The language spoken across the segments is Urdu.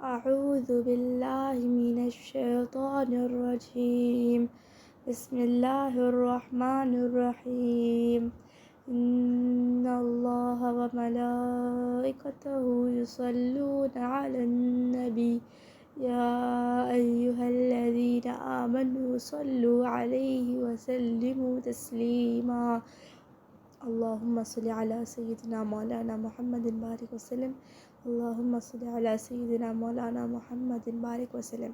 اعوذ باللہ من الشیطان الرجیم بسم اللہ الرحمن الرحیم ان اللہ وملائکتہ یصلون علی النبی یا ایہا الذین آمنوا صلوا علیہ وسلموا تسلیما اللہم صل علی سیدنا مولانا محمد بارک وسلم اللہم صل علی سیدنا مولانا محمد بارک وسلم۔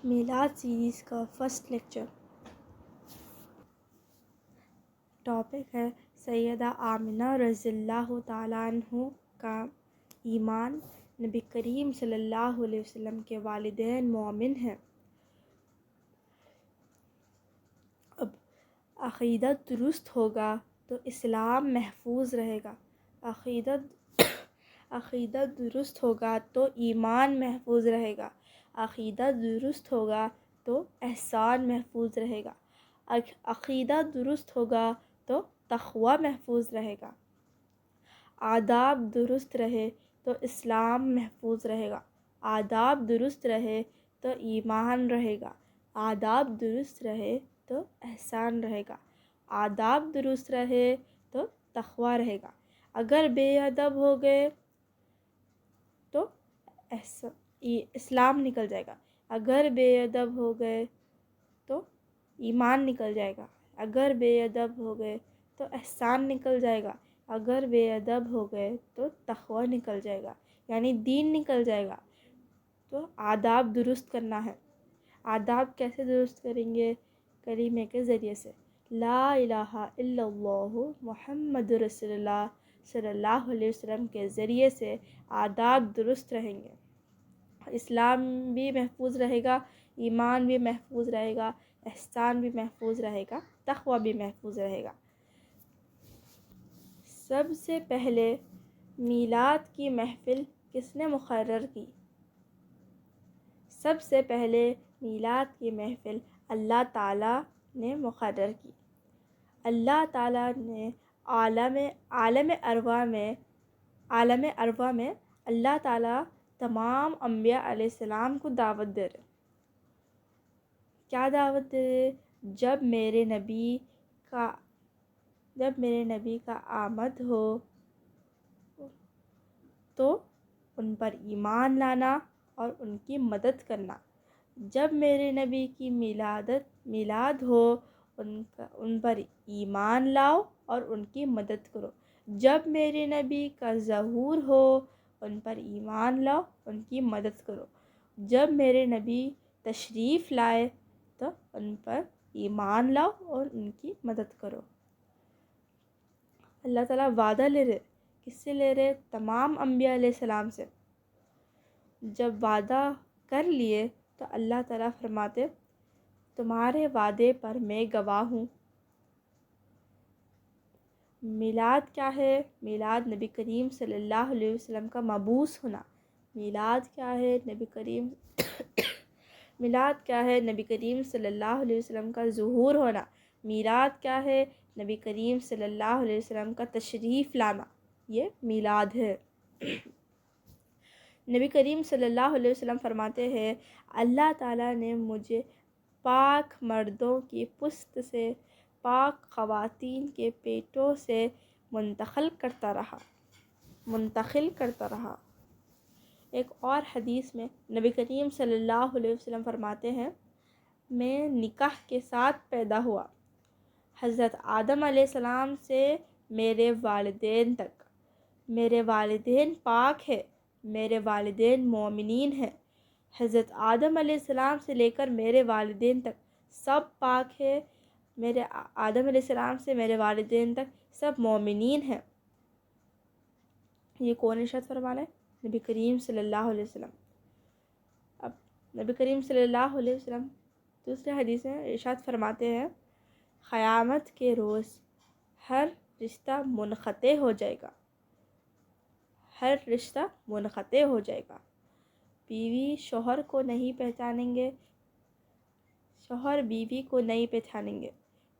میلاد سیریز کا فرسٹ لیکچر، ٹاپک ہے سیدہ آمنہ رضی اللہ تعالیٰ عنہ کا ایمان۔ نبی کریم صلی اللہ علیہ وسلم کے والدین مومن ہیں۔ اب عقیدت درست ہوگا تو اسلام محفوظ رہے گا، عقیدت درست ہوگا تو ایمان محفوظ رہے گا، عقیدت درست ہوگا تو احسان محفوظ رہے گا، عقیدت درست ہوگا تو تقوی محفوظ رہے گا، آداب درست رہے تو اسلام محفوظ رہے گا، آداب درست رہے تو ایمان رہے گا، آداب درست رہے تو احسان رہے گا، آداب درست رہے تو تقوی رہے گا۔ اگر بے ادب ہو گئے تو اسلام نکل جائے گا، اگر بے ادب ہو گئے تو ایمان نکل جائے گا، اگر بے ادب ہو گئے تو احسان نکل جائے گا، اگر بے ادب ہو گئے تو تقوی نکل جائے گا، یعنی دین نکل جائے گا۔ تو آداب درست کرنا ہے۔ آداب کیسے درست کریں گے؟ کلمے کے ذریعے سے، لا الہ الا اللہ محمد رسول اللہ صلی اللہ علیہ وسلم کے ذریعے سے آداب درست رہیں گے، اسلام بھی محفوظ رہے گا، ایمان بھی محفوظ رہے گا، احسان بھی محفوظ رہے گا، تقوی بھی محفوظ رہے گا۔ سب سے پہلے میلاد کی محفل کس نے مقرر کی؟ سب سے پہلے میلاد کی محفل اللہ تعالیٰ نے مقرر کی۔ اللہ تعالیٰ نے عالم ارواح میں اللہ تعالیٰ تمام انبیاء علیہ السلام کو دعوت دے رہے۔ کیا دعوت دے رہے؟ جب میرے نبی کا آمد ہو تو ان پر ایمان لانا اور ان کی مدد کرنا۔ جب میرے نبی کی میلاد ہو ان پر ایمان لاؤ اور ان کی مدد کرو۔ جب میرے نبی کا ظہور ہو ان پر ایمان لاؤ، ان کی مدد کرو۔ جب میرے نبی تشریف لائے تو ان پر ایمان لاؤ اور ان کی مدد کرو۔ اللہ تعالیٰ وعدہ لے رہے، کس سے لے رہے؟ تمام انبیاء علیہ السلام سے۔ جب وعدہ کر لیے تو اللہ تعالیٰ فرماتے تمہارے وعدے پر میں گواہ ہوں۔ میلاد کیا ہے؟ میلاد نبی کریم صلی اللہ علیہ وسلم کا مبعوث ہونا۔ میلاد کیا ہے؟ میلاد کیا ہے؟ نبی کریم صلی اللہ علیہ وسلم کا ظہور ہونا۔ میلاد کیا ہے؟ نبی کریم صلی اللہ علیہ وسلم کا تشریف لانا، یہ میلاد ہے۔ نبی کریم صلی اللہ علیہ وسلم فرماتے ہیں اللہ تعالیٰ نے مجھے پاک مردوں کی پشت سے پاک خواتین کے پیٹوں سے منتقل کرتا رہا۔ ایک اور حدیث میں نبی کریم صلی اللہ علیہ وسلم فرماتے ہیں میں نکاح کے ساتھ پیدا ہوا، حضرت آدم علیہ السلام سے میرے والدین تک، میرے والدین پاک ہیں، میرے والدین مومنین ہیں۔ حضرت آدم علیہ السلام سے لے کر میرے والدین تک سب پاک ہیں، میرے آدم علیہ السلام سے میرے والدین تک سب مومنین ہیں۔ یہ کون ارشاد فرما رہا ہے؟ نبی کریم صلی اللہ علیہ وسلم۔ اب نبی کریم صلی اللہ علیہ وسلم دوسرے حدیث میں ارشاد فرماتے ہیں قیامت کے روز ہر رشتہ منقطع ہو جائے گا، ہر رشتہ منقطع ہو جائے گا۔ بیوی شوہر کو نہیں پہچانیں گے، شوہر بیوی کو نہیں پہچانیں گے،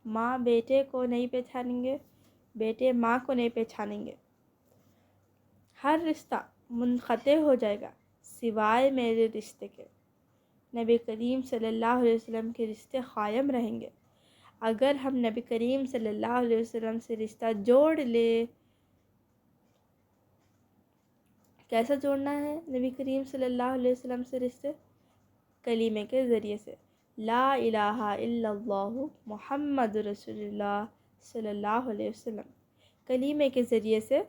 ماں بیٹے کو نہیں پہچانیں گے، بیٹے ماں کو نہیں پہچانیں گے۔ ہر رشتہ منقطع ہو جائے گا سوائے میرے رشتے کے۔ نبی کریم صلی اللہ علیہ وسلم کے رشتے قائم رہیں گے۔ اگر ہم نبی کریم صلی اللہ علیہ وسلم سے رشتہ جوڑ لیں، کیسا جوڑنا ہے نبی کریم صلی اللہ علیہ وسلم سے رشتے؟ کلمے کے ذریعے سے، لا الہ الا اللہ محمد رسول اللہ صلی اللہ علیہ وسلم، کلمے کے ذریعے سے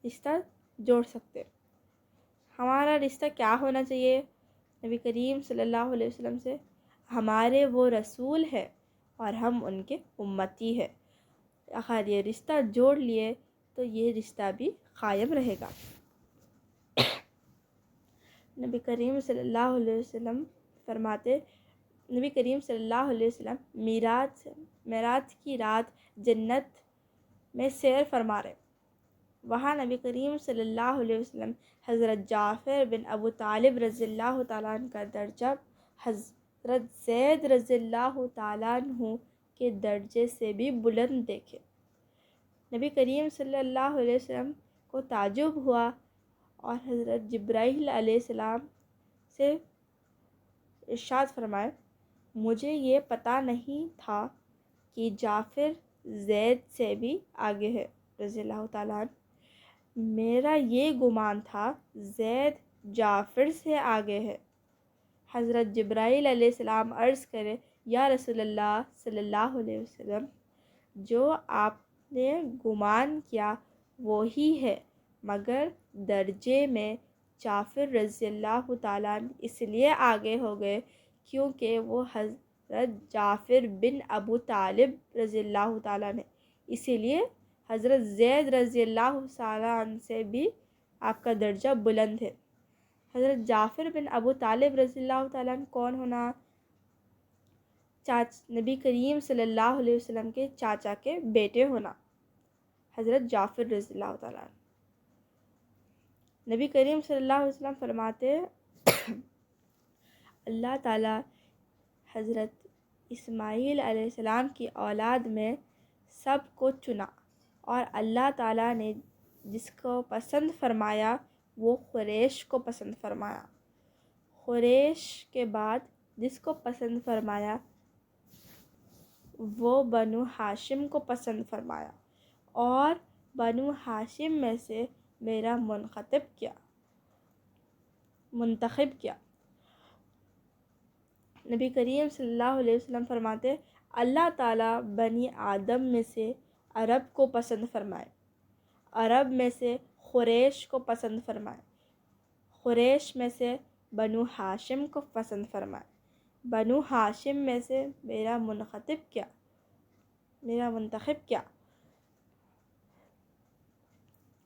رشتہ جوڑ سکتے۔ ہمارا رشتہ کیا ہونا چاہیے نبی کریم صلی اللہ علیہ وسلم سے؟ ہمارے وہ رسول ہے اور ہم ان کے امتی ہے۔ اگر یہ رشتہ جوڑ لیے تو یہ رشتہ بھی قائم رہے گا۔ نبی کریم صلی اللہ علیہ وسلم فرماتے، نبی کریم صلی اللہ علیہ وسلم معراج کی رات جنت میں سیر فرما رہے، وہاں نبی کریم صلی اللہ علیہ وسلم حضرت جعفر بن ابو طالب رضی اللہ تعالیٰ عنہ کا درجہ حضرت زید رضی اللہ تعالیٰ عنہ کے درجے سے بھی بلند دیکھے۔ نبی کریم صلی اللہ علیہ وسلم کو تعجب ہوا اور حضرت جبرائیل علیہ السلام سے ارشاد فرمائے، مجھے یہ پتہ نہیں تھا کہ جعفر زید سے بھی آگے ہے رضی اللہ تعالیٰ عنہ، میرا یہ گمان تھا زید جعفر سے آگے ہے۔ حضرت جبرائیل علیہ السلام عرض کرے، یا رسول اللہ صلی اللہ علیہ وسلم، جو آپ نے گمان کیا وہی ہے، مگر درجے میں جعفر رضی اللہ تعالیٰ عنہ اس لیے آگے ہو گئے کیونکہ وہ حضرت جعفر بن ابو طالب رضی اللہ تعالیٰ عنہ، اسی لیے حضرت زید رضی اللہ تعالیٰ عنہ سے بھی آپ کا درجہ بلند ہے۔ حضرت جعفر بن ابو طالب رضی اللہ تعالیٰ عنہ کون ہونا؟ نبی کریم صلی اللہ علیہ وسلم کے چاچا کے بیٹے ہونا، حضرت جعفر رضی اللہ تعالیٰ عنہ۔ نبی کریم صلی اللہ علیہ وسلم فرماتے، اللہ تعالیٰ حضرت اسماعیل علیہ السلام کی اولاد میں سب کو چنا اور اللہ تعالیٰ نے جس کو پسند فرمایا وہ قریش کو پسند فرمایا، قریش کے بعد جس کو پسند فرمایا وہ بنو ہاشم کو پسند فرمایا، اور بنو ہاشم میں سے میرا منتخب کیا۔ نبی کریم صلی اللہ علیہ وسلم فرماتے، اللہ تعالیٰ بنی آدم میں سے عرب کو پسند فرمائے، عرب میں سے قریش کو پسند فرمائے، قریش میں سے بنو ہاشم کو پسند فرمائے، بنو ہاشم میں سے میرا منتخب کیا۔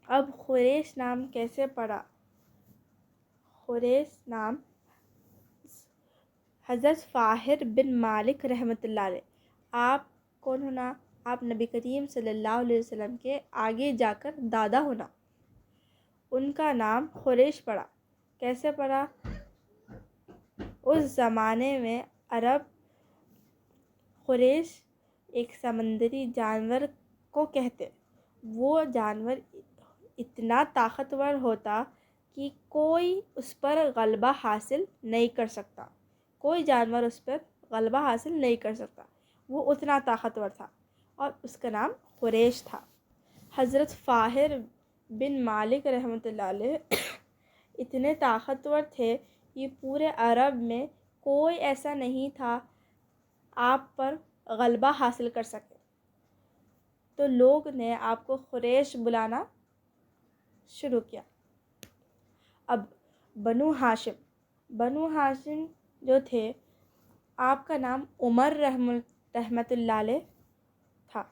اب قریش نام کیسے پڑا؟ قریش نام حضرت فاہر بن مالک رحمۃ اللہ علیہ، آپ کون ہونا؟ آپ نبی کریم صلی اللہ علیہ وسلم کے آگے جا کر دادا ہونا، ان کا نام قریش پڑا۔ کیسے پڑا؟ اس زمانے میں عرب قریش ایک سمندری جانور کو کہتے، وہ جانور اتنا طاقتور ہوتا کہ کوئی اس پر غلبہ حاصل نہیں کر سکتا، کوئی جانور اس پر غلبہ حاصل نہیں کر سکتا، وہ اتنا طاقتور تھا اور اس کا نام قریش تھا۔ حضرت فاہر بن مالک رحمۃ اللہ علیہ اتنے طاقتور تھے کہ پورے عرب میں کوئی ایسا نہیں تھا آپ پر غلبہ حاصل کر سکے، تو لوگ نے آپ کو قریش بلانا شروع کیا۔ اب بنو ہاشم جو تھے، آپ کا نام عمر رحمۃ اللہ علیہ تھا۔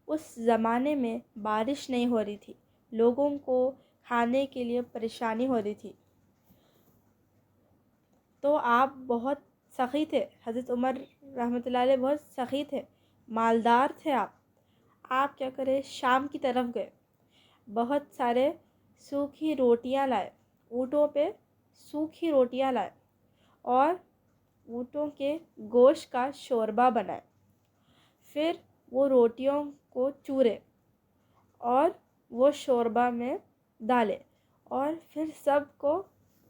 اس زمانے میں بارش نہیں ہو رہی تھی، لوگوں کو کھانے کے لیے پریشانی ہو رہی تھی، تو آپ بہت سخی تھے، حضرت عمر رحمۃ اللہ علیہ بہت سخی تھے، مالدار تھے۔ آپ کیا کرے، شام کی طرف گئے، بہت سارے سوکھی روٹیاں لائے، اونٹوں پہ سوکھی روٹیاں لائے اور اونٹوں کے گوشت کا شوربہ بنائے، پھر وہ روٹیوں کو چورے اور وہ شوربہ میں ڈالے اور پھر سب کو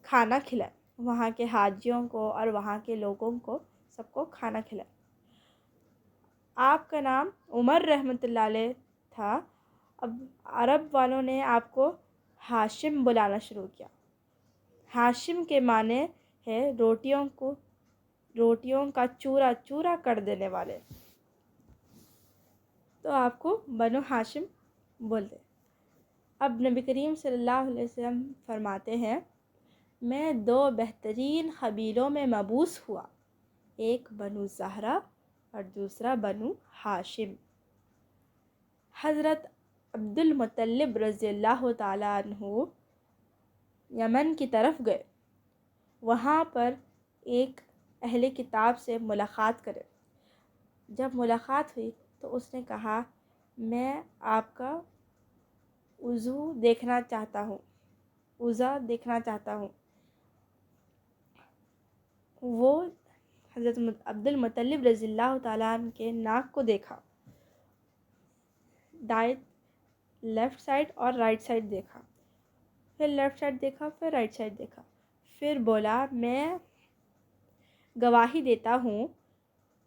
کھانا کھلائے، وہاں کے حاجیوں کو اور وہاں کے لوگوں کو سب کو کھانا کھلائے۔ آپ کا نام عمر رحمۃ اللہ علیہ تھا۔ اب عرب والوں نے آپ کو ہاشم بلانا شروع کیا۔ ہاشم کے معنی ہے روٹیوں کا چورا چورا کر دینے والے، تو آپ کو بنو ہاشم بولتے۔ اب نبی کریم صلی اللہ علیہ وسلم فرماتے ہیں، میں 2 بہترین قبیلوں میں مبعوث ہوا، ایک بنو زہرہ اور دوسرا بنو ہاشم۔ حضرت عبد المطلب رضی اللہ تعالیٰ عنہ یمن کی طرف گئے، وہاں پر ایک اہل کتاب سے ملاقات کرے۔ جب ملاقات ہوئی تو اس نے کہا، میں آپ کا عضو دیکھنا چاہتا ہوں۔ وہ حضرت عبد المطلب رضی اللہ تعالیٰ عنہ کے ناک کو دیکھا، لیفٹ سائڈ اور رائٹ سائڈ دیکھا، پھر لیفٹ سائڈ دیکھا، پھر رائٹ سائڈ دیکھا، پھر بولا، میں گواہی دیتا ہوں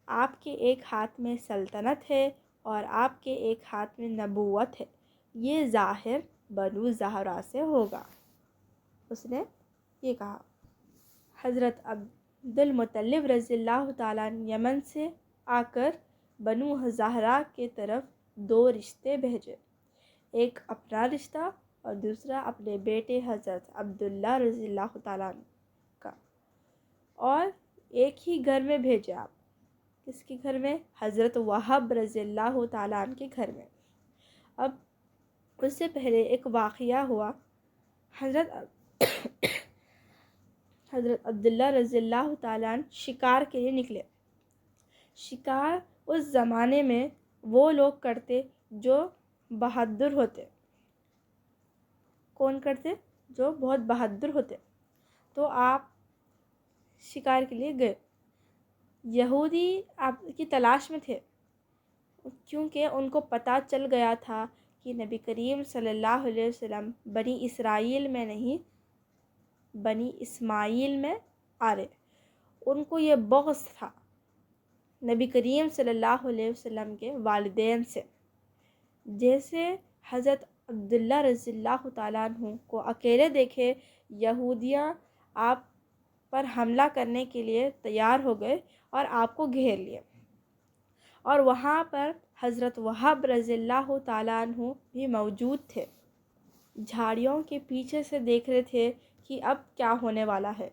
آپ کے ایک ہاتھ میں سلطنت ہے اور آپ کے ایک ہاتھ میں نبوت ہے، یہ ظاہر بنو زہرہ سے ہوگا۔ اس نے یہ کہا۔ حضرت عبد المطلب رضی اللہ تعالیٰ عنہ یمن سے آ کر بنو زہرہ کے طرف 2 رشتے بھیجے، ایک اپنا رشتہ اور دوسرا اپنے بیٹے حضرت عبداللہ رضی اللہ تعالیٰ عنہ کا، اور ایک ہی گھر میں بھیجے آپ۔ کس کے گھر میں؟ حضرت وہب رضی اللہ تعالیٰ عنہ کے گھر میں۔ اب اس سے پہلے ایک واقعہ ہوا۔ حضرت عبداللہ رضی اللہ تعالیٰ عنہ شکار کے لیے نکلے۔ شکار اس زمانے میں وہ لوگ کرتے جو بہادر ہوتے۔ کون کرتے؟ جو بہت بہادر ہوتے۔ تو آپ شکار کے لیے گئے۔ یہودی آپ کی تلاش میں تھے، کیونکہ ان کو پتہ چل گیا تھا کہ نبی کریم صلی اللہ علیہ وسلم بنی اسرائیل میں نہیں، بنی اسماعیل میں آ رہے۔ ان کو یہ بغض تھا نبی کریم صلی اللہ علیہ وسلم کے والدین سے۔ جیسے حضرت عبداللہ رضی اللہ تعالیٰ عنہ کو اکیلے دیکھے، یہودیاں آپ پر حملہ کرنے کے لیے تیار ہو گئے اور آپ کو گھیر لیے، اور وہاں پر حضرت وہب رضی اللہ تعالیٰ عنہ بھی موجود تھے۔ جھاڑیوں کے پیچھے سے دیکھ رہے تھے کہ اب کیا ہونے والا ہے۔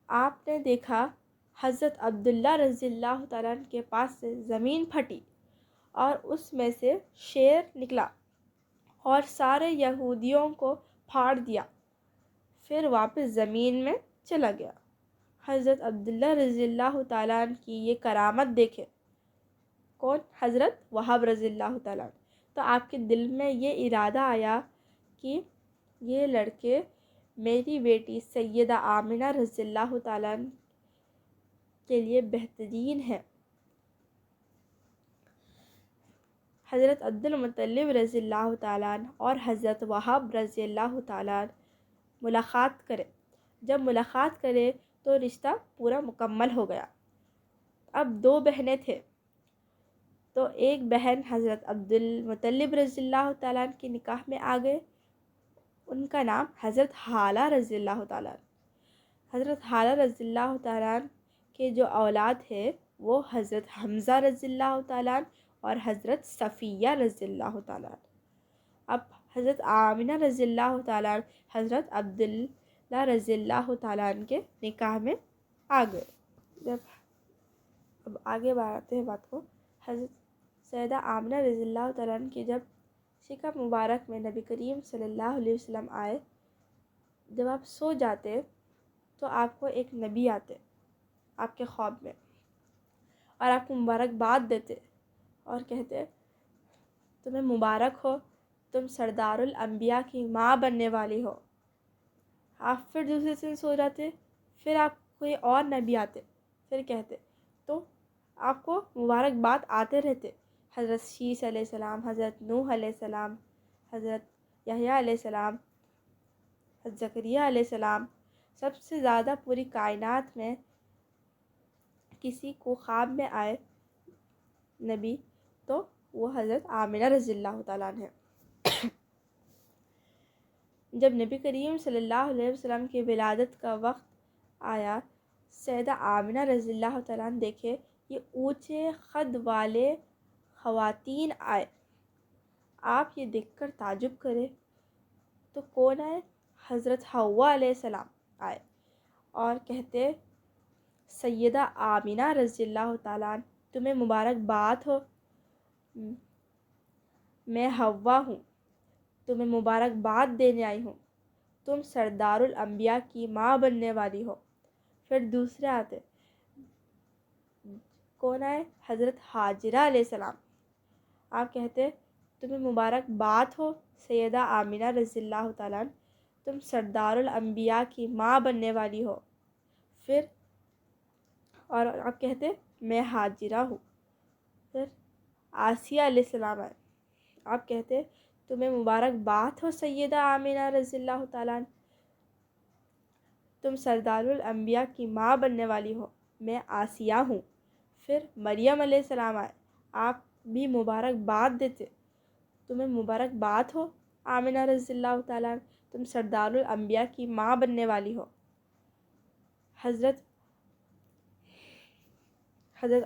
آپ نے دیکھا حضرت عبداللہ رضی اللہ تعالیٰ عنہ کے پاس سے زمین پھٹی اور اس میں سے شیر نکلا اور سارے یہودیوں کو پھاڑ دیا، پھر واپس زمین میں چلا گیا۔ حضرت عبداللہ رضی اللہ تعالیٰ عنہ کی یہ کرامت دیکھے کون؟ حضرت وہب رضی اللہ تعالیٰ عنہ۔ تو آپ کے دل میں یہ ارادہ آیا کہ یہ لڑکے میری بیٹی سیدہ آمنہ رضی اللہ تعالیٰ عنہ کے لیے بہترین ہیں۔ حضرت عبد المطلب رضی اللہ تعالیٰ عنہ اور حضرت وہب رضی اللہ تعالیٰ عنہ ملاقات کرے۔ جب ملاقات کرے تو رشتہ پورا مکمل ہو گیا۔ اب 2 بہنیں تھے، تو ایک بہن حضرت عبد المطلب رضی اللہ تعالیٰ عنہ کے نکاح میں آ گئے، ان کا نام حضرت ہالہ رضی اللہ تعالیٰ عنہ۔ حضرت ہالہ رضی اللہ تعالیٰ عنہ کے جو اولاد ہے وہ حضرت حمزہ رضی اللہ تعالیٰ عنہ اور حضرت صفیہ رضی اللہ تعالیٰ عنہ۔ اب حضرت آمنہ رضی اللہ تعالیٰ عنہ حضرت عبداللہ رضی اللہ تعالیٰ عنہ کے نکاح میں آ گئے۔ اب آگے بڑھاتے ہیں بات کو۔ حضرت سیدہ آمنہ رضی اللہ تعالیٰ عنہ کی جب شکم مبارک میں نبی کریم صلی اللہ علیہ وسلم آئے، جب آپ سو جاتے تو آپ کو ایک نبی آتے آپ کے خواب میں، اور آپ کو مبارکباد دیتے اور کہتے، تمہیں مبارک ہو، تم سردار الانبیاء کی ماں بننے والی ہو۔ آپ پھر دوسرے دن سو جاتے، پھر آپ کوئی اور نبی آتے، پھر کہتے، تو آپ کو مبارکباد آتے رہتے۔ حضرت شیس علیہ السلام، حضرت نوح علیہ السلام، حضرت یحییٰ علیہ السلام، حضرت زکریا علیہ السلام سب سے زیادہ پوری کائنات میں کسی کو خواب میں آئے نبی تو وہ حضرت آمنہ رضی اللہ تعالیٰ عنہ ہے۔ جب نبی کریم صلی اللہ علیہ وسلم کی ولادت کا وقت آیا، سیدہ آمنہ رضی اللہ تعالیٰ عنہ دیکھے یہ اونچے قد والے خواتین آئے۔ آپ یہ دیکھ کر تعجب کرے تو کون آئے؟ حضرت حوا علیہ السلام آئے اور کہتے سیدہ آمنہ رضی اللہ تعالیٰ عنہ تمہیں مبارکباد ہو، میں حوا ہوں، تمہیں مبارکباد دینے آئی ہوں، تم سردار الانبیاء کی ماں بننے والی ہو۔ پھر دوسرے آتے کون آئے؟ حضرت ہاجرہ علیہ السلام۔ آپ کہتے تمہیں مبارکباد ہو سیدہ آمنہ رضی اللہ تعالیٰ عنہ، تم سردار الانبیاء کی ماں بننے والی ہو۔ پھر اور آپ کہتے میں ہاجرہ ہوں۔ پھر آسیہ علیہ السلام آئے، آپ کہتے تمہیں مبارکباد ہو سیدہ آمنہ رضی اللہ تعالیٰ عنہ، تم سردار الانبیاء کی ماں بننے والی ہو، میں آسیہ ہوں۔ پھر مریم علیہ السلام آئے، آپ بھی مبارکباد دیتے، تمہیں مبارکباد ہو آمنہ رضی اللہ تعالیٰ عنہ، تم سردار الانبیاء کی ماں بننے والی ہو۔ حضرت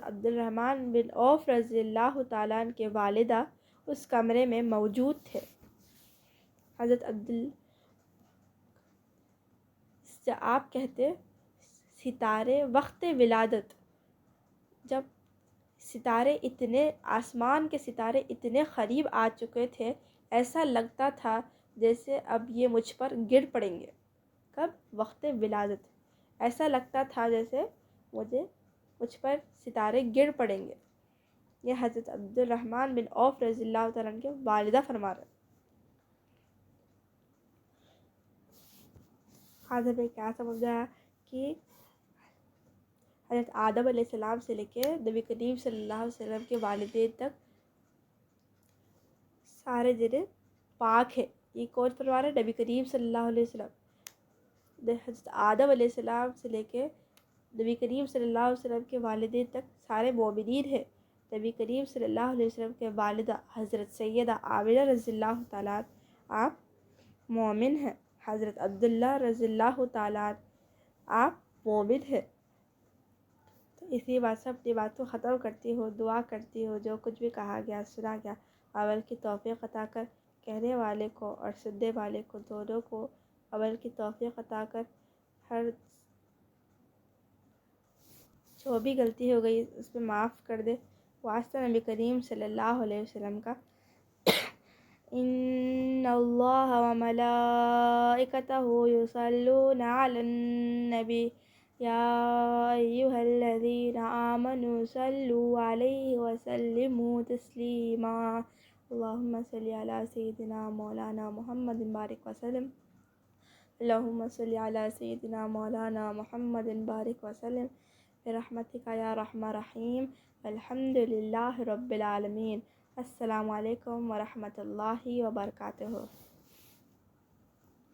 عبد الرحمن بن عوف رضی اللہ تعالیٰ عنہ کے والدہ اس کمرے میں موجود تھے۔ حضرت آپ کہتے ستارے وقت ولادت جب ستارے اتنے آسمان کے ستارے اتنے قریب آ چکے تھے، ایسا لگتا تھا جیسے اب یہ مجھ پر گر پڑیں گے۔ کب؟ وقت ولادت، ایسا لگتا تھا جیسے مجھ پر ستارے گر پڑیں گے۔ یہ حضرت عبد الرحمن بن عوف رضی اللہ تعالیٰ عنہ کے والدہ فرما رہے۔ حضرت میں کیا سمجھ آیا کہ حضرت آدم علیہ السلام سے لے کے نبی کریم صلی اللہ علیہ وسلم کے والدین تک سارے جنے پاک ہے۔ یہ کون فرما رہے؟ نبی کریم صلی اللہ علیہ وسلم۔ حضرت آدم علیہ السلام سے لے کے نبی کریم صلی اللہ علیہ وسلم کے والدین تک سارے مومنین ہیں۔ نبی کریم صلی اللہ علیہ وسلم کے والدہ حضرت سیدہ آمنہ رضی اللہ تعالیٰ عنہ آپ مومن ہیں۔ حضرت عبداللہ رضی اللہ تعالیٰ عنہ آپ مومن ہیں۔ تو اسی بات سے اپنی بات کو ختم کرتی ہوں، دعا کرتی ہوں جو کچھ بھی کہا گیا سنا گیا عمل کی توفیق عطا کر کہنے والے کو اور سننے والے کو دونوں کو عمل کی توفیق عطا کر، ہر جو بھی غلطی ہو گئی اس پہ معاف کر دے۔ واسطہ نبی کریم صلی اللہ علیہ وسلم کا۔ ان اللہ وملائکتہ یصلون علی النبی یا ایھا الذین آمنوا صلوا علیہ وسلموا تسلیما اللہم صل علی سیدنا مولانا محمد بارک وسلم اللہم صل علی سیدنا مولانا محمد بارک وسلم برحمتک یا ارحم الراحمین الحمد للہ رب العالمین۔ السلام علیکم ورحمۃ اللہ وبرکاتہ۔